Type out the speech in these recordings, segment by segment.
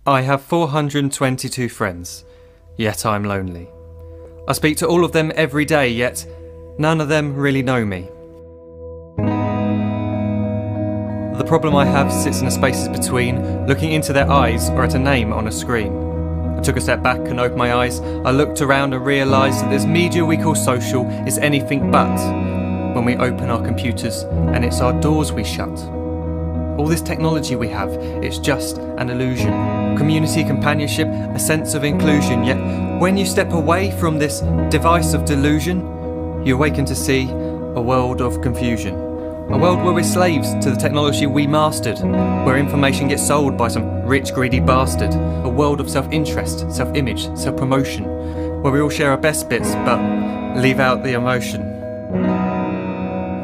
I have 422 friends, yet I'm lonely. I speak to all of them every day, yet none of them really know me. The problem I have sits in the spaces between looking into their eyes or at a name on a screen. I took a step back and opened my eyes. I looked around and realised that this media we call social is anything but when we open our computers and it's our doors we shut. All this technology we have, it's just an illusion. Community, companionship, a sense of inclusion. Yet when you step away from this device of delusion, you awaken to see a world of confusion. A world where we're slaves to the technology we mastered, where information gets sold by some rich, greedy bastard. A world of self-interest, self-image, self-promotion, where we all share our best bits but leave out the emotion.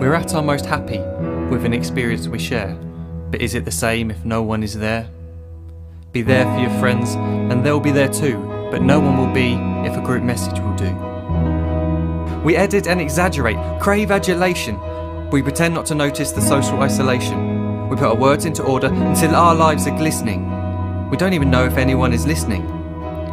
We're at our most happy with an experience we share. But is it the same if no one is there? Be there for your friends and they'll be there too, but no one will be if a group message will do. We edit and exaggerate, crave adulation. We pretend not to notice the social isolation. We put our words into order until our lives are glistening. We don't even know if anyone is listening.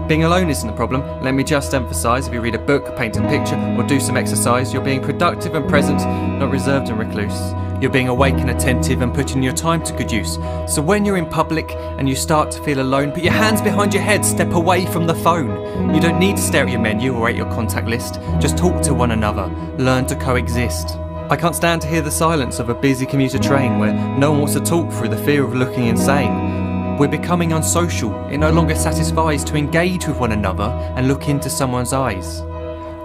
Being alone isn't the problem. Let me just emphasise, if you read a book, paint a picture or do some exercise, you're being productive and present, not reserved and recluse. You're being awake and attentive and putting your time to good use. So when you're in public and you start to feel alone, put your hands behind your head, step away from the phone. You don't need to stare at your menu or at your contact list. Just talk to one another, learn to coexist. I can't stand to hear the silence of a busy commuter train where no one wants to talk through the fear of looking insane. We're becoming unsocial. It no longer satisfies to engage with one another and look into someone's eyes.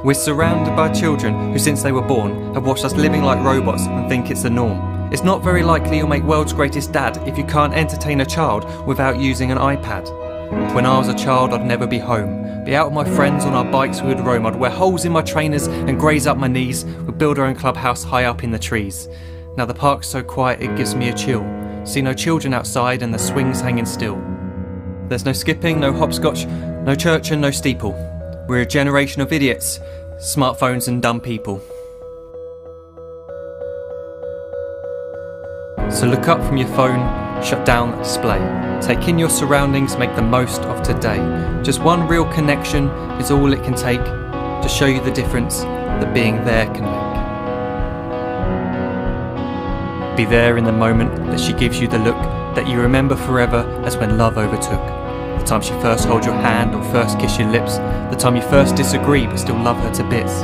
We're surrounded by children who, since they were born, have watched us living like robots and think it's the norm. It's not very likely you'll make world's greatest dad if you can't entertain a child without using an iPad. When I was a child, I'd never be home. Be out with my friends on our bikes, we would roam. I'd wear holes in my trainers and graze up my knees. We'd build our own clubhouse high up in the trees. Now the park's so quiet it gives me a chill. See no children outside and the swings hanging still. There's no skipping, no hopscotch, no church and no steeple. We're a generation of idiots, smartphones and dumb people. So look up from your phone, shut down the display. Take in your surroundings, make the most of today. Just one real connection is all it can take to show you the difference that being there can make. Be there in the moment that she gives you the look that you remember forever as when love overtook. The time she first holds your hand or first kiss your lips. The time you first disagree but still love her to bits.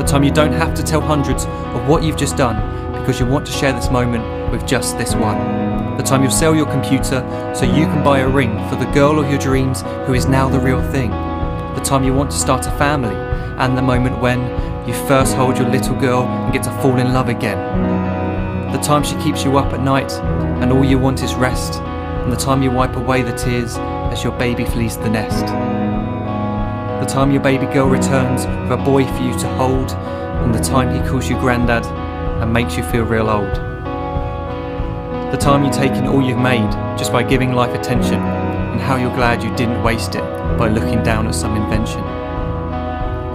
The time you don't have to tell hundreds of what you've just done because you want to share this moment with just this one. The time you'll sell your computer so you can buy a ring for the girl of your dreams who is now the real thing. The time you want to start a family and the moment when you first hold your little girl and get to fall in love again. The time she keeps you up at night and all you want is rest. And the time you wipe away the tears as your baby flees the nest. The time your baby girl returns with a boy for you to hold, and the time he calls you granddad and makes you feel real old. The time you take in all you've made just by giving life attention, and how you're glad you didn't waste it by looking down at some invention.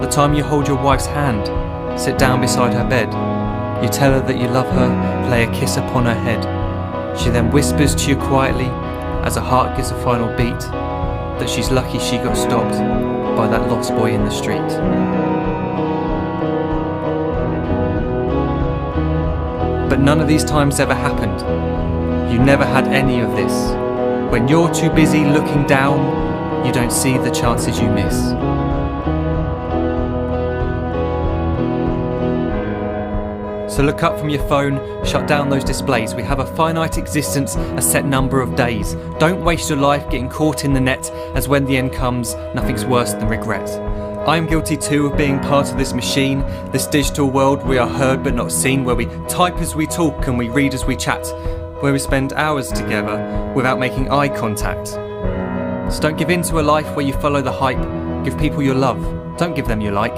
The time you hold your wife's hand, sit down beside her bed, you tell her that you love her, lay a kiss upon her head. She then whispers to you quietly, as her heart gives a final beat, that she's lucky she got stopped by that lost boy in the street. But none of these times ever happened. You never had any of this. When you're too busy looking down, you don't see the chances you miss. So look up from your phone, shut down those displays. We have a finite existence, a set number of days. Don't waste your life getting caught in the net, as when the end comes, nothing's worse than regret. I'm guilty too of being part of this machine, this digital world we are heard but not seen, where we type as we talk and we read as we chat, where we spend hours together without making eye contact. So don't give in to a life where you follow the hype. Give people your love, don't give them your like.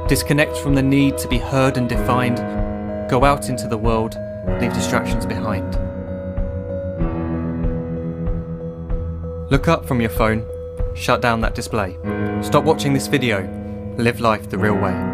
Disconnect from the need to be heard and defined. Go out into the world, leave distractions behind. Look up from your phone, shut down that display. Stop watching this video, live life the real way.